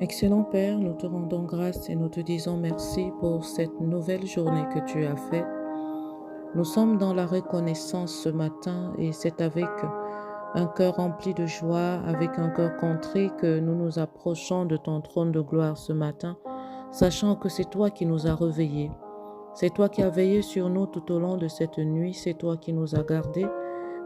Excellent Père, nous te rendons grâce et nous te disons merci pour cette nouvelle journée que tu as faite. Nous sommes dans la reconnaissance ce matin et c'est avec un cœur rempli de joie, avec un cœur contrit que nous nous approchons de ton trône de gloire ce matin, sachant que c'est toi qui nous as réveillés. C'est toi qui as veillé sur nous tout au long de cette nuit, c'est toi qui nous as gardés.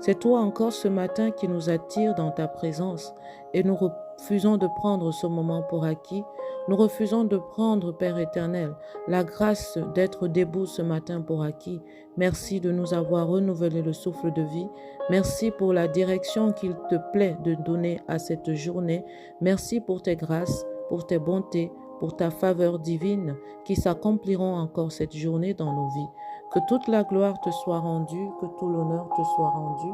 C'est toi encore ce matin qui nous attire dans ta présence et nous refusons de prendre ce moment pour acquis. Nous refusons de prendre, Père éternel, la grâce d'être debout ce matin pour acquis. Merci de nous avoir renouvelé le souffle de vie. Merci pour la direction qu'il te plaît de donner à cette journée. Merci pour tes grâces, pour tes bontés, pour ta faveur divine qui s'accompliront encore cette journée dans nos vies. Que toute la gloire te soit rendue, que tout l'honneur te soit rendu.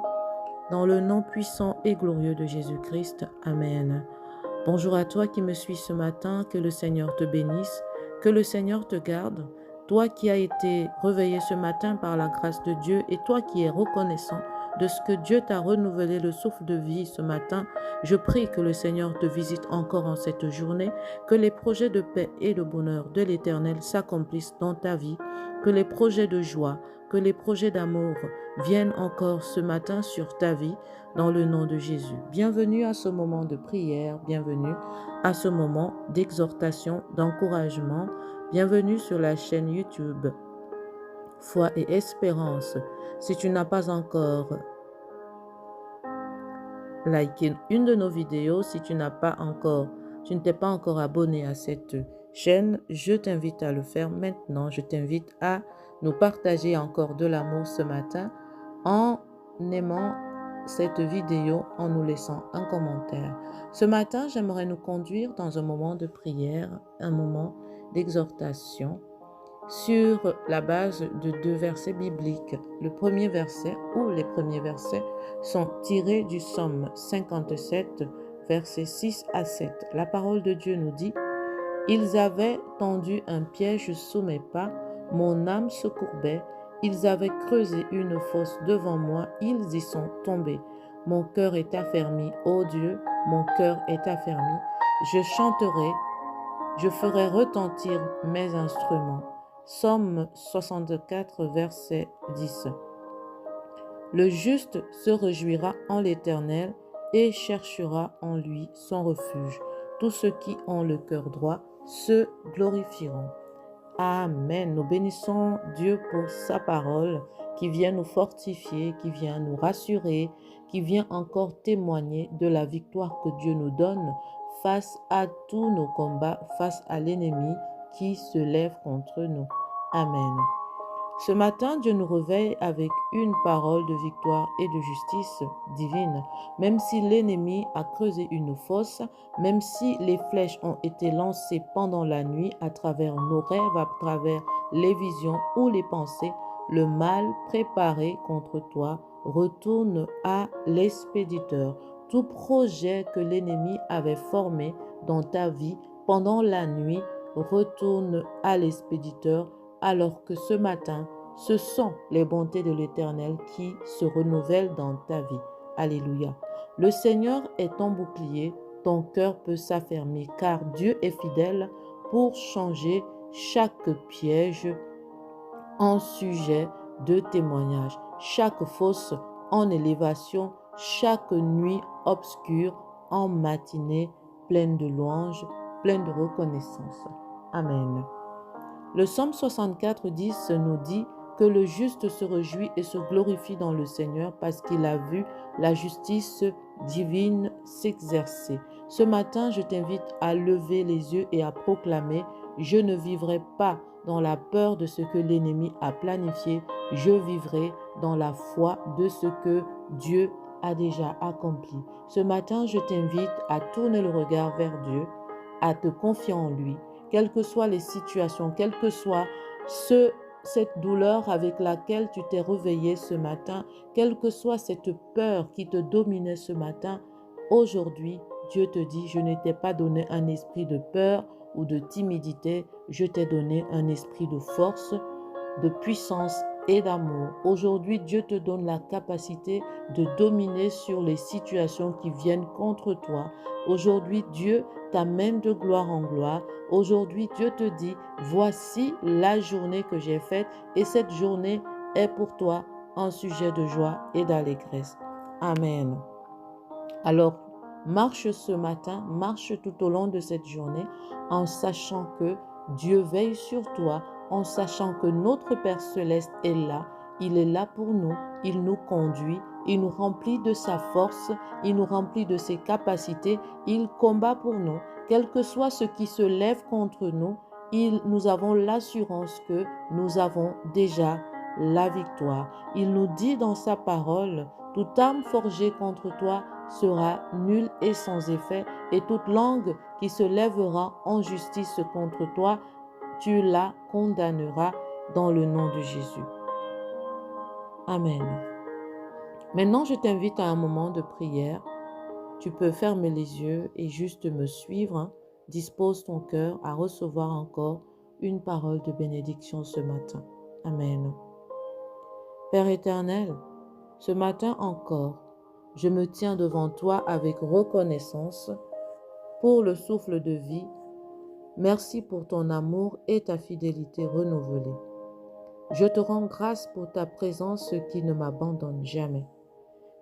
Dans le nom puissant et glorieux de Jésus-Christ. Amen. Bonjour à toi qui me suis ce matin, que le Seigneur te bénisse, que le Seigneur te garde. Toi qui as été réveillé ce matin par la grâce de Dieu et toi qui es reconnaissant de ce que Dieu t'a renouvelé le souffle de vie ce matin, je prie que le Seigneur te visite encore en cette journée, que les projets de paix et de bonheur de l'Éternel s'accomplissent dans ta vie, que les projets de joie, que les projets d'amour viennent encore ce matin sur ta vie, dans le nom de Jésus. Bienvenue à ce moment de prière, bienvenue à ce moment d'exhortation, d'encouragement, bienvenue sur la chaîne YouTube Foi et Espérance. Si tu n'as pas encore liké une de nos vidéos, si tu ne t'es pas encore abonné à cette chaîne, je t'invite à le faire maintenant. Je t'invite à nous partager encore de l'amour ce matin en aimant cette vidéo, en nous laissant un commentaire. Ce matin, j'aimerais nous conduire dans un moment de prière, un moment d'exhortation sur la base de deux versets bibliques. Le premier verset ou les premiers versets sont tirés du psaume 57, versets 6 à 7. La parole de Dieu nous dit: Ils avaient tendu un piège sous mes pas, mon âme se courbait, ils avaient creusé une fosse devant moi, ils y sont tombés. Mon cœur est affermi, ô Dieu, mon cœur est affermi. Je chanterai, je ferai retentir mes instruments. Psaume 64, verset 10. Le juste se réjouira en l'Éternel et cherchera en lui son refuge. Tous ceux qui ont le cœur droit se glorifieront. Amen. Nous bénissons Dieu pour sa parole qui vient nous fortifier, qui vient nous rassurer, qui vient encore témoigner de la victoire que Dieu nous donne face à tous nos combats, face à l'ennemi qui se lève contre nous. Amen. Ce matin, Dieu nous réveille avec une parole de victoire et de justice divine. Même si l'ennemi a creusé une fosse, même si les flèches ont été lancées pendant la nuit à travers nos rêves, à travers les visions ou les pensées, le mal préparé contre toi retourne à l'expéditeur. Tout projet que l'ennemi avait formé dans ta vie pendant la nuit retourne à l'expéditeur, alors que ce matin, ce sont les bontés de l'Éternel qui se renouvellent dans ta vie. Alléluia. Le Seigneur est ton bouclier, ton cœur peut s'affermir, car Dieu est fidèle pour changer chaque piège en sujet de témoignage, chaque fosse en élévation, chaque nuit obscure en matinée pleine de louanges, pleine de reconnaissance. Amen. Le psaume 64, 10 nous dit que le juste se réjouit et se glorifie dans le Seigneur parce qu'il a vu la justice divine s'exercer. Ce matin, je t'invite à lever les yeux et à proclamer: je ne vivrai pas dans la peur de ce que l'ennemi a planifié, je vivrai dans la foi de ce que Dieu a déjà accompli. Ce matin, je t'invite à tourner le regard vers Dieu, à te confier en lui, quelles que soient les situations, quelle que soit cette douleur avec laquelle tu t'es réveillé ce matin, quelle que soit cette peur qui te dominait ce matin, aujourd'hui, Dieu te dit: je ne t'ai pas donné un esprit de peur ou de timidité, je t'ai donné un esprit de force, de puissance et d'amour. Aujourd'hui, Dieu te donne la capacité de dominer sur les situations qui viennent contre toi. Aujourd'hui, Dieu t'amène de gloire en gloire. Aujourd'hui, Dieu te dit, voici la journée que j'ai faite et cette journée est pour toi un sujet de joie et d'allégresse. Amen. Alors, marche ce matin, marche tout au long de cette journée en sachant que Dieu veille sur toi, en sachant que notre Père Céleste est là. Il est là pour nous, il nous conduit, il nous remplit de sa force, il nous remplit de ses capacités, il combat pour nous. Quel que soit ce qui se lève contre nous, nous avons l'assurance que nous avons déjà la victoire. Il nous dit dans sa parole, toute arme forgée contre toi sera nulle et sans effet, et toute langue qui se lèvera en justice contre toi, tu la condamneras dans le nom de Jésus. Amen. Maintenant, je t'invite à un moment de prière. Tu peux fermer les yeux et juste me suivre. Dispose ton cœur à recevoir encore une parole de bénédiction ce matin. Amen. Père éternel, ce matin encore, je me tiens devant toi avec reconnaissance pour le souffle de vie. Merci pour ton amour et ta fidélité renouvelée. Je te rends grâce pour ta présence qui ne m'abandonne jamais.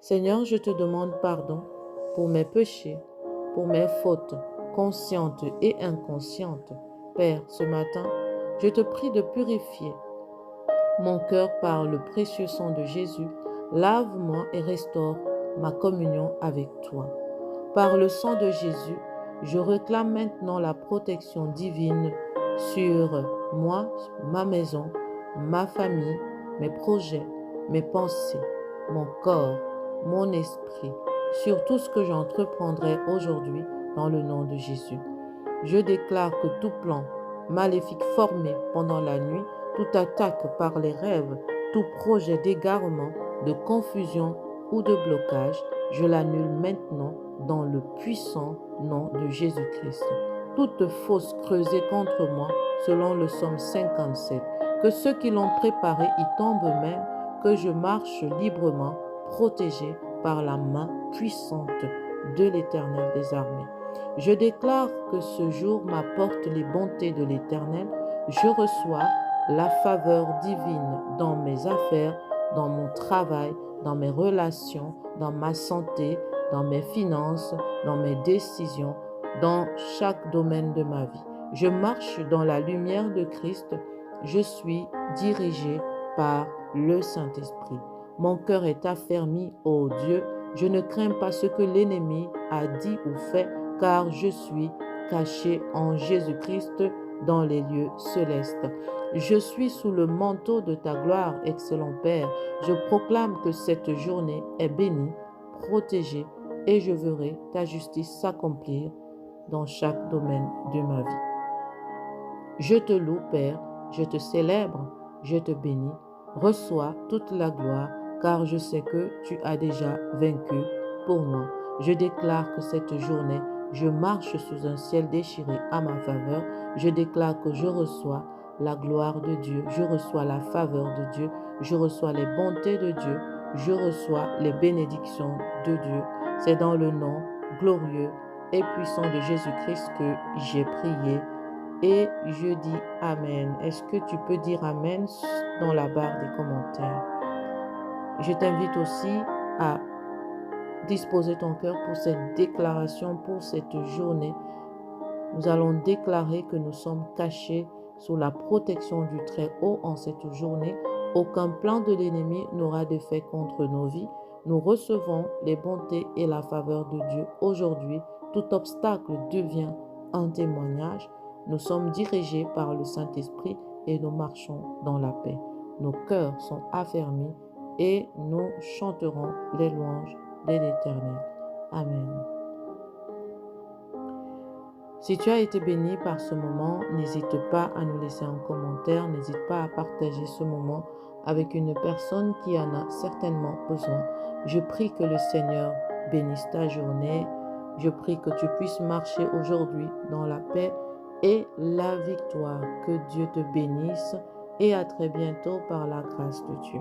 Seigneur, je te demande pardon pour mes péchés, pour mes fautes conscientes et inconscientes. Père, ce matin, je te prie de purifier mon cœur par le précieux sang de Jésus. Lave-moi et restaure ma communion avec toi. Par le sang de Jésus, je réclame maintenant la protection divine sur moi, ma maison, ma famille, mes projets, mes pensées, mon corps, mon esprit, sur tout ce que j'entreprendrai aujourd'hui dans le nom de Jésus. Je déclare que tout plan maléfique formé pendant la nuit, toute attaque par les rêves, tout projet d'égarement, de confusion ou de blocage, je l'annule maintenant dans le puissant nom de Jésus-Christ. Toute fausse creusée contre moi, selon le psaume 57, que ceux qui l'ont préparé y tombent même, que je marche librement, protégé par la main puissante de l'Éternel des armées. Je déclare que ce jour m'apporte les bontés de l'Éternel. Je reçois la faveur divine dans mes affaires, dans mon travail, dans mes relations, dans ma santé, dans mes finances, dans mes décisions, dans chaque domaine de ma vie. Je marche dans la lumière de Christ. Je suis dirigé par le Saint-Esprit. Mon cœur est affermi, ô Dieu. Je ne crains pas ce que l'ennemi a dit ou fait, car je suis caché en Jésus-Christ dans les lieux célestes. Je suis sous le manteau de ta gloire, excellent Père. Je proclame que cette journée est bénie, protégée, et je verrai ta justice s'accomplir dans chaque domaine de ma vie. Je te loue, Père, je te célèbre, je te bénis. Reçois toute la gloire, car je sais que tu as déjà vaincu pour moi. Je déclare que cette journée, je marche sous un ciel déchiré à ma faveur. Je déclare que je reçois la gloire de Dieu, je reçois la faveur de Dieu, je reçois les bontés de Dieu, je reçois les bénédictions de Dieu. C'est dans le nom glorieux et puissant de Jésus-Christ que j'ai prié et je dis Amen. Est-ce que tu peux dire Amen dans la barre des commentaires? Je t'invite aussi à disposer ton cœur pour cette déclaration, pour cette journée. Nous allons déclarer que nous sommes cachés sous la protection du Très-Haut en cette journée. Aucun plan de l'ennemi n'aura d'effet contre nos vies. Nous recevons les bontés et la faveur de Dieu aujourd'hui. Tout obstacle devient un témoignage. Nous sommes dirigés par le Saint-Esprit et nous marchons dans la paix. Nos cœurs sont affermis et nous chanterons les louanges de l'Éternel. Amen. Si tu as été béni par ce moment, n'hésite pas à nous laisser un commentaire, n'hésite pas à partager ce moment avec une personne qui en a certainement besoin. Je prie que le Seigneur bénisse ta journée. Je prie que tu puisses marcher aujourd'hui dans la paix et la victoire. Que Dieu te bénisse et à très bientôt par la grâce de Dieu.